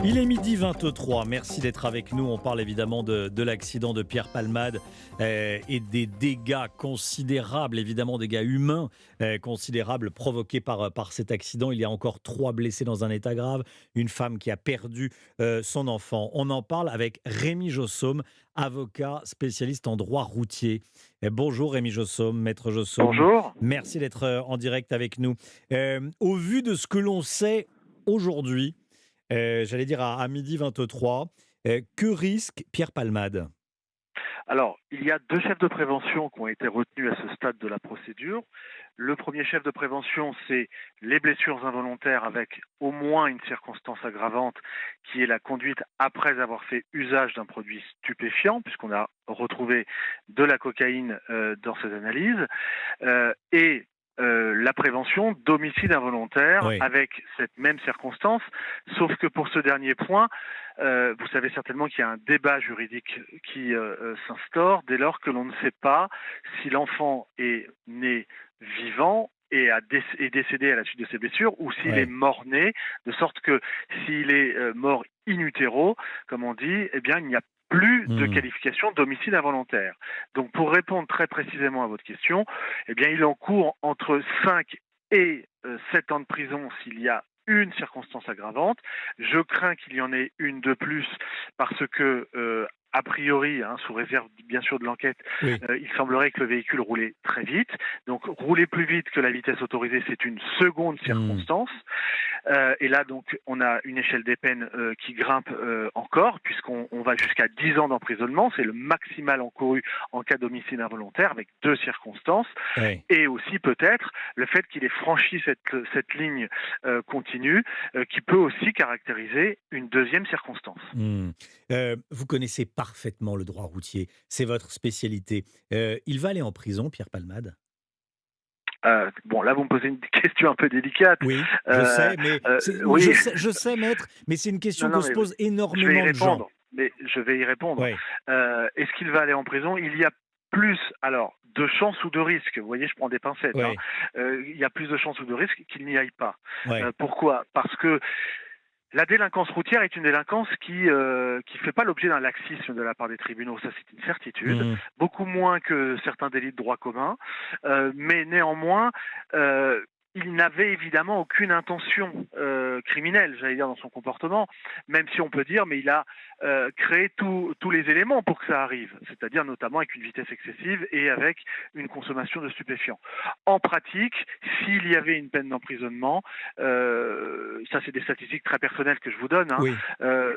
Il est midi 23, merci d'être avec nous. On parle évidemment de l'accident de Pierre Palmade et des dégâts considérables, évidemment dégâts humains considérables provoqués par cet accident. Il y a encore 3 blessés dans un état grave, une femme qui a perdu son enfant. On en parle avec Rémi Jossaume, avocat spécialiste en droit routier. Bonjour Rémi Jossaume, maître Jossaume. Bonjour. Merci d'être en direct avec nous. Au vu de ce que l'on sait aujourd'hui, j'allais dire à midi 23. Que risque Pierre Palmade? Alors, il y a 2 chefs de prévention qui ont été retenus à ce stade de la procédure. Le premier chef de prévention, c'est les blessures involontaires avec au moins une circonstance aggravante qui est la conduite après avoir fait usage d'un produit stupéfiant, puisqu'on a retrouvé de la cocaïne dans ces analyses, et la prévention d'homicide involontaire Oui. avec cette même circonstance, sauf que pour ce dernier point, vous savez certainement qu'il y a un débat juridique qui s'instaure dès lors que l'on ne sait pas si l'enfant est né vivant et est décédé à la suite de ses blessures ou s'il est Ouais. mort-né, de sorte que s'il est mort in utero, comme on dit, eh bien il n'y a plus de Mmh. qualification d'homicide involontaire. Donc pour répondre très précisément à votre question, eh bien il encourt entre 5 et 7 ans de prison s'il y a une circonstance aggravante. Je crains qu'il y en ait une de plus parce que, a priori, sous réserve bien sûr de l'enquête, Oui. il semblerait que le véhicule roulait très vite. Donc rouler plus vite que la vitesse autorisée, c'est une seconde Mmh. circonstance. Et là, donc, on a une échelle des peines qui grimpe encore, puisqu'on va jusqu'à 10 ans d'emprisonnement. C'est le maximal encouru en cas d'homicide involontaire, avec 2 circonstances. Ouais. Et aussi, peut-être, le fait qu'il ait franchi cette ligne continue, qui peut aussi caractériser une deuxième circonstance. Mmh. Vous connaissez parfaitement le droit routier, c'est votre spécialité. Il va aller en prison, Pierre Palmade? Bon, là, vous me posez une question un peu délicate. Oui, je Euh, sais, mais oui, je sais maître, mais c'est une question non, que non, se mais posent je vais y énormément de gens. répondre. Mais je vais y répondre. Ouais. Est-ce qu'il va aller en prison? Il y a plus, alors, de chances ou de risques. Vous voyez, je prends des pincettes. Ouais. Il y a plus de chances ou de risques qu'il n'y aille pas. Ouais. Pourquoi? Parce que la délinquance routière est une délinquance qui fait pas l'objet d'un laxisme de la part des tribunaux, ça c'est une certitude, Mmh. beaucoup moins que certains délits de droit commun, mais néanmoins, euh, il n'avait évidemment aucune intention criminelle, j'allais dire, dans son comportement, même si on peut dire, mais il a créé tous les éléments pour que ça arrive, c'est-à-dire notamment avec une vitesse excessive et avec une consommation de stupéfiants. En pratique, s'il y avait une peine d'emprisonnement, ça c'est des statistiques très personnelles que je vous donne, Oui.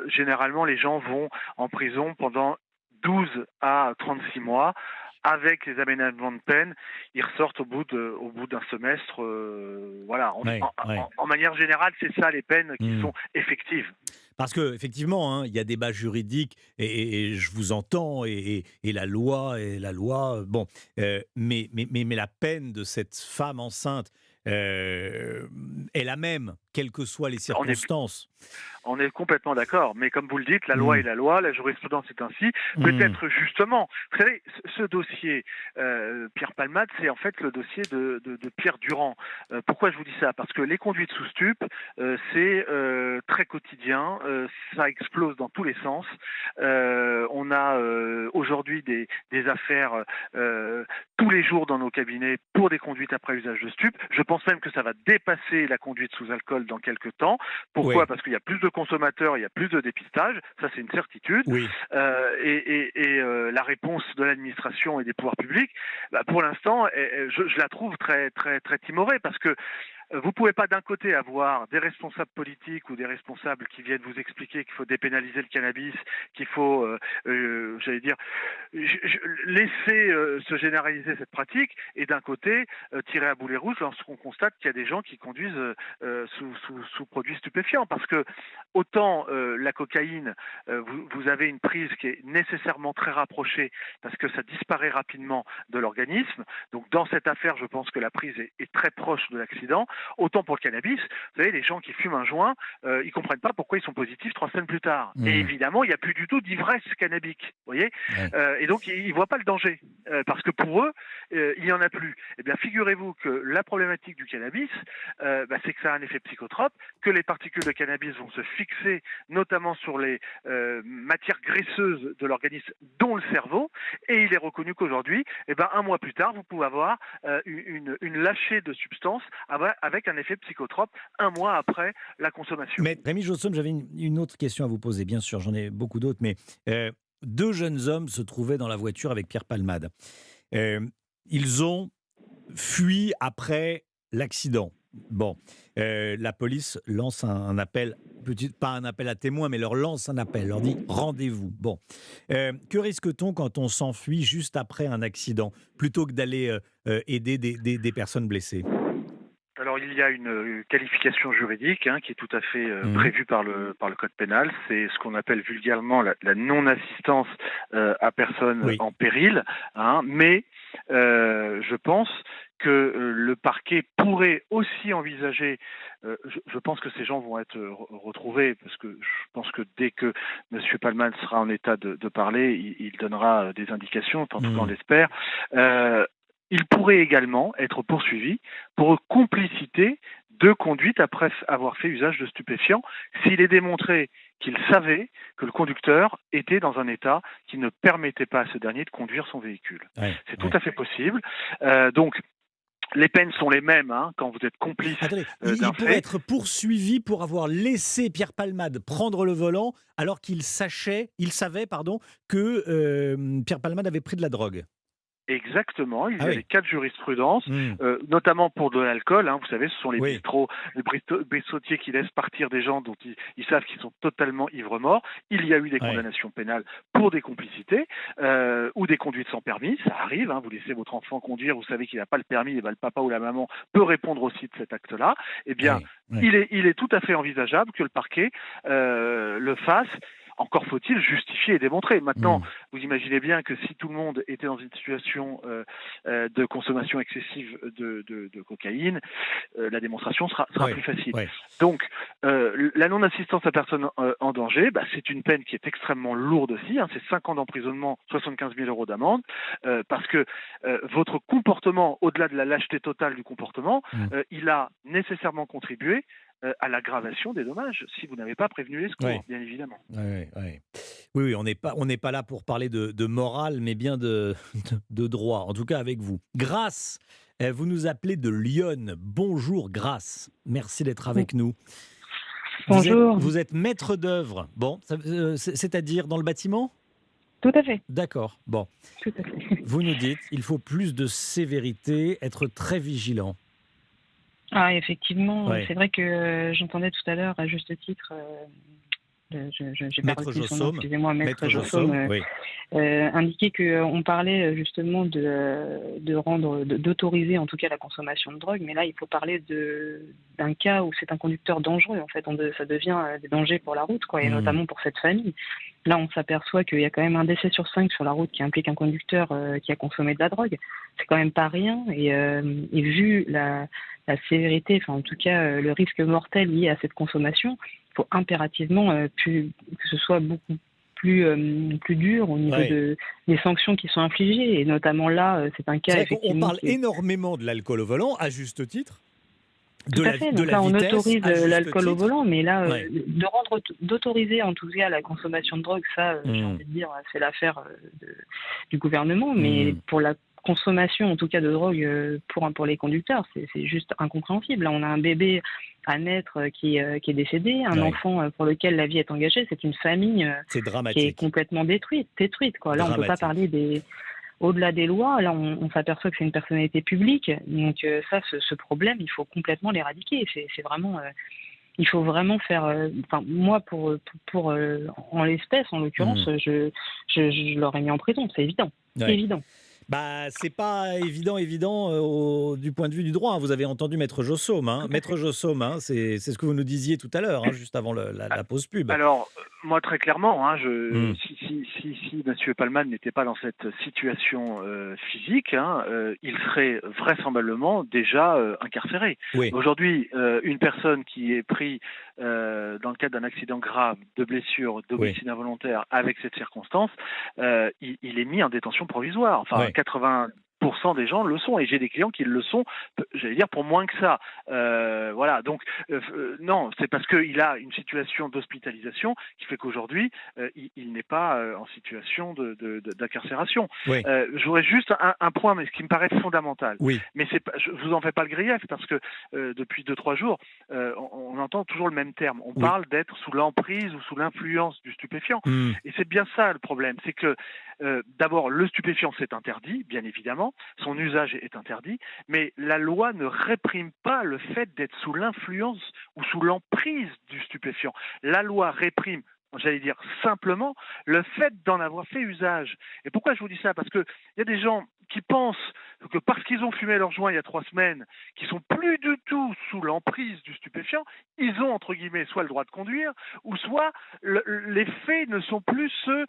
généralement les gens vont en prison pendant 12 à 36 mois. Avec les aménagements de peine, ils ressortent au bout d'un semestre. Voilà. Ouais. Ouais. En manière générale, c'est ça les peines qui Mmh. sont effectives. Parce qu'effectivement, hein, il y a débat juridique et je vous entends et la loi, bon, mais la peine de cette femme enceinte, est la même, quelles que soient les On est circonstances. On est complètement d'accord, mais comme vous le dites, la loi est Mmh. la loi, la jurisprudence est ainsi. Mmh. Peut-être justement, vous savez, ce dossier, Pierre Palmade, c'est en fait le dossier de Pierre Durand. Pourquoi je vous dis ça? Parce que les conduites sous stup, c'est très quotidien, ça explose dans tous les sens. On a aujourd'hui des affaires tous les jours dans nos cabinets pour des conduites après usage de stup. Je pense même que ça va dépasser la conduite sous alcool dans quelques temps. Pourquoi? Oui, Parce qu'il y a plus de consommateurs, il y a plus de dépistage, ça c'est une certitude. oui. La réponse de l'administration et des pouvoirs publics, bah, pour l'instant, je la trouve très très très timorée parce que vous pouvez pas d'un côté avoir des responsables politiques ou des responsables qui viennent vous expliquer qu'il faut dépénaliser le cannabis, qu'il faut, j'allais dire, laisser se généraliser cette pratique, et d'un côté tirer à boulet rouge lorsqu'on constate qu'il y a des gens qui conduisent sous produits stupéfiants. Parce que autant la cocaïne, vous avez une prise qui est nécessairement très rapprochée parce que ça disparaît rapidement de l'organisme. Donc dans cette affaire, je pense que la prise est très proche de l'accident. Autant pour le cannabis, vous savez, les gens qui fument un joint, ils comprennent pas pourquoi ils sont positifs 3 semaines plus tard. Et évidemment, il n'y a plus du tout d'ivresse cannabique, vous voyez. Ouais. Et donc, ils voient pas le danger, parce que pour eux, il y en a plus. Eh bien, figurez-vous que la problématique du cannabis, c'est que ça a un effet psychotrope, que les particules de cannabis vont se fixer, notamment sur les matières graisseuses de l'organisme, dont le cerveau. Et il est reconnu qu'aujourd'hui, un mois plus tard, vous pouvez avoir une lâchée de substances avec un effet psychotrope un mois après la consommation. Mais Rémi Jossom, j'avais une autre question à vous poser. Bien sûr, j'en ai beaucoup d'autres, mais deux jeunes hommes se trouvaient dans la voiture avec Pierre Palmade. Ils ont fui après l'accident. Bon, la police lance un appel, pas un appel à témoins, mais leur lance un appel, leur dit rendez-vous. Bon, que risque-t-on quand on s'enfuit juste après un accident, plutôt que d'aller aider des personnes blessées ? Alors il y a une qualification juridique qui est tout à fait prévue par le code pénal. C'est ce qu'on appelle vulgairement la non-assistance à personne en péril. Mais je pense que le parquet pourrait aussi envisager, je pense que ces gens vont être retrouvés, parce que je pense que dès que M. Palmade sera en état de parler, il donnera des indications, en tout cas on l'espère. Il pourrait également être poursuivi pour complicité de conduite après avoir fait usage de stupéfiants, s'il est démontré qu'il savait que le conducteur était dans un état qui ne permettait pas à ce dernier de conduire son véhicule. C'est tout à fait possible. Donc, les peines sont les mêmes quand vous êtes complice. Attendez, il pourrait être poursuivi pour avoir laissé Pierre Palmade prendre le volant alors qu'il savait que Pierre Palmade avait pris de la drogue. Exactement, il y a des cas de jurisprudence, notamment pour de l'alcool. Vous savez, ce sont les bistrotiers qui laissent partir des gens dont ils savent qu'ils sont totalement ivres-morts. Il y a eu des condamnations pénales pour des complicités ou des conduites sans permis. Ça arrive, vous laissez votre enfant conduire, vous savez qu'il n'a pas le permis, et le papa ou la maman peut répondre aussi de cet acte-là. Eh bien, il est tout à fait envisageable que le parquet le fasse. Encore faut-il justifier et démontrer. Maintenant, vous imaginez bien que si tout le monde était dans une situation de consommation excessive de cocaïne, la démonstration sera plus facile. Donc, la non-assistance à personne en danger, c'est une peine qui est extrêmement lourde aussi. C'est 5 ans d'emprisonnement, 75 000 € d'amende, parce que votre comportement, au-delà de la lâcheté totale du comportement, il a nécessairement contribué à l'aggravation des dommages, si vous n'avez pas prévenu les secours, bien évidemment. Oui, on n'est pas là pour parler de morale, mais bien de droit, en tout cas avec vous. Grace, vous nous appelez de Lyon. Bonjour Grace, merci d'être avec nous. Bonjour. Vous êtes maître d'œuvre, c'est-à-dire dans le bâtiment ? Tout à fait. D'accord, bon. Tout à fait. Vous nous dites, il faut plus de sévérité, être très vigilant. Ah, effectivement, c'est vrai que j'entendais tout à l'heure, à juste titre, j'ai pas retenu son nom, excusez-moi, Maître Jossom, indiquer qu'on parlait justement d'autoriser en tout cas la consommation de drogue, mais là il faut parler d'un cas où c'est un conducteur dangereux, en fait, ça devient des dangers pour la route, et notamment pour cette famille. Là on s'aperçoit qu'il y a quand même un décès sur 5 sur la route qui implique un conducteur qui a consommé de la drogue, c'est quand même pas rien, et vu la sévérité, enfin en tout cas le risque mortel lié à cette consommation, il faut impérativement que ce soit beaucoup plus dur au niveau des sanctions qui sont infligées, et notamment là, c'est un cas effectivement... On parle énormément de l'alcool au volant, à juste titre. Tout à fait, donc là on autorise l'alcool au volant, mais là, d'autoriser en tout cas la consommation de drogue, ça, j'ai envie de dire, c'est l'affaire du gouvernement, mais pour la consommation en tout cas de drogue pour les conducteurs, c'est juste incompréhensible. Là, on a un bébé à naître qui est décédé, un enfant pour lequel la vie est engagée, c'est une famille qui est complètement détruite, quoi. Là, on ne peut pas parler au-delà des lois. Là, on s'aperçoit que c'est une personnalité publique, donc ça, ce problème, il faut complètement l'éradiquer. C'est vraiment... il faut vraiment faire... moi, en l'espèce, en l'occurrence, je l'aurais mis en prison, c'est évident. C'est évident. C'est pas évident du point de vue du droit, hein. Vous avez entendu Maître Jossaume, hein. Maître Jossaume, hein, c'est ce que vous nous disiez tout à l'heure, hein, juste avant la pause pub. Alors, moi, très clairement, hein, Mmh. si M. Palman n'était pas dans cette situation physique, hein, il serait vraisemblablement déjà incarcéré. Oui, Aujourd'hui, une personne qui est prise dans le cadre d'un accident grave, de blessure, oui, d'homicide involontaire, avec cette circonstance, il est mis en détention provisoire. Enfin, oui. 80% des gens le sont, et j'ai des clients qui le sont, j'allais dire, pour moins que ça. Voilà, donc non, c'est parce qu'il a une situation d'hospitalisation qui fait qu'aujourd'hui, il n'est pas en situation d'incarcération. Oui, Je voudrais juste un point, mais ce qui me paraît fondamental. oui, Mais je vous en fais pas le grief, parce que depuis 2-3 jours, on entend toujours le même terme. On oui. parle d'être sous l'emprise ou sous l'influence du stupéfiant. Mmh. Et c'est bien ça le problème, c'est que d'abord, le stupéfiant, c'est interdit, bien évidemment, son usage est interdit, mais la loi ne réprime pas le fait d'être sous l'influence ou sous l'emprise du stupéfiant. La loi réprime, j'allais dire simplement, le fait d'en avoir fait usage. Et pourquoi je vous dis ça? Parce qu'il y a des gens qui pensent que parce qu'ils ont fumé leur joint il y a 3 semaines, qui sont plus du tout sous l'emprise du stupéfiant, ils ont, entre guillemets, soit le droit de conduire, ou soit les faits ne sont plus ceux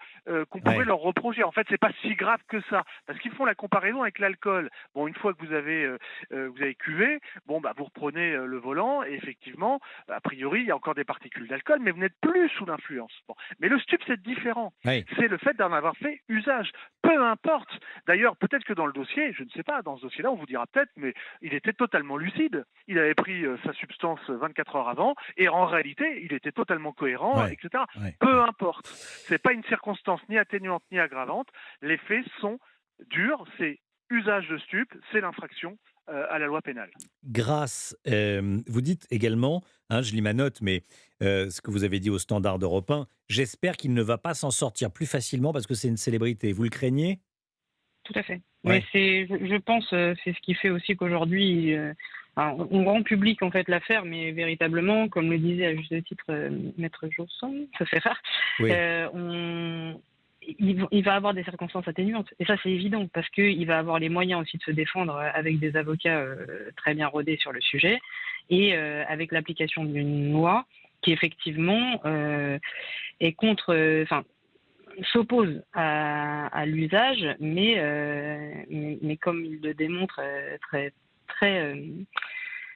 qu'on pouvait Ouais. leur reprocher. En fait, c'est pas si grave que ça, parce qu'ils font la comparaison avec l'alcool. Bon, une fois que vous avez cuvé, bon, vous reprenez le volant, et effectivement, a priori, il y a encore des particules d'alcool, mais vous n'êtes plus sous l'influence. Bon. Mais le stup, c'est différent. Oui. C'est le fait d'en avoir fait usage. Peu importe. D'ailleurs, peut-être que dans le dossier, je ne sais pas, dans ce dossier-là, on vous dira peut-être, mais il était totalement lucide. Il avait pris sa substance 24 heures avant, et en réalité, il était totalement cohérent, Ouais. etc. Ouais. Peu importe. C'est pas une circonstance ni atténuante ni aggravante. Les faits sont durs. C'est usage de stup, c'est l'infraction à la loi pénale. Vous dites également, hein, je lis ma note, mais ce que vous avez dit au Standard d'Europe 1, j'espère qu'il ne va pas s'en sortir plus facilement parce que c'est une célébrité. Vous le craignez? Tout à fait. Mais Ouais. je pense, c'est ce qui fait aussi qu'aujourd'hui, on rend public en fait l'affaire, mais véritablement, comme le disait à juste titre Maître Josson, ça fait rare, Oui. il va avoir des circonstances atténuantes. Et ça, c'est évident, parce qu'il va avoir les moyens aussi de se défendre avec des avocats très bien rodés sur le sujet, et avec l'application d'une loi qui effectivement est contre, s'oppose à l'usage, mais comme il le démontre très, très,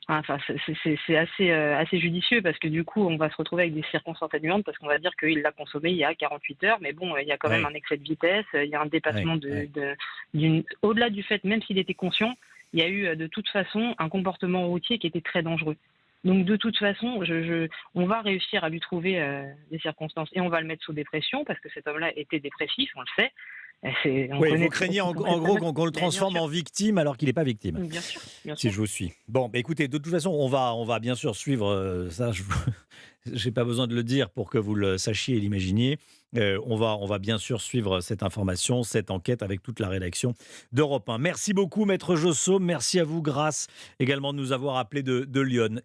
c'est assez judicieux, parce que du coup, on va se retrouver avec des circonstances atténuantes, parce qu'on va dire qu'il l'a consommé il y a 48 heures, mais bon, il y a quand même Ouais. un excès de vitesse, il y a un Ouais. dépassement Ouais. au-delà du fait, même s'il était conscient, il y a eu de toute façon un comportement routier qui était très dangereux. Donc de toute façon, on va réussir à lui trouver des circonstances, et on va le mettre sous dépression, parce que cet homme-là était dépressif, on le sait. On Oui, connaît vous craignez en son gros personnage. qu'on le Mais bien transforme sûr, en victime alors qu'il n'est pas victime, bien sûr, bien si sûr. je vous suis. Bon, écoutez, de toute façon, on va bien sûr suivre ça. J'ai pas besoin de le dire pour que vous le sachiez et l'imaginiez. On va bien sûr suivre cette information, cette enquête avec toute la rédaction d'Europe 1. Merci beaucoup, Maître Jossaume. Merci à vous, Grâce, également de nous avoir appelé de Lyon.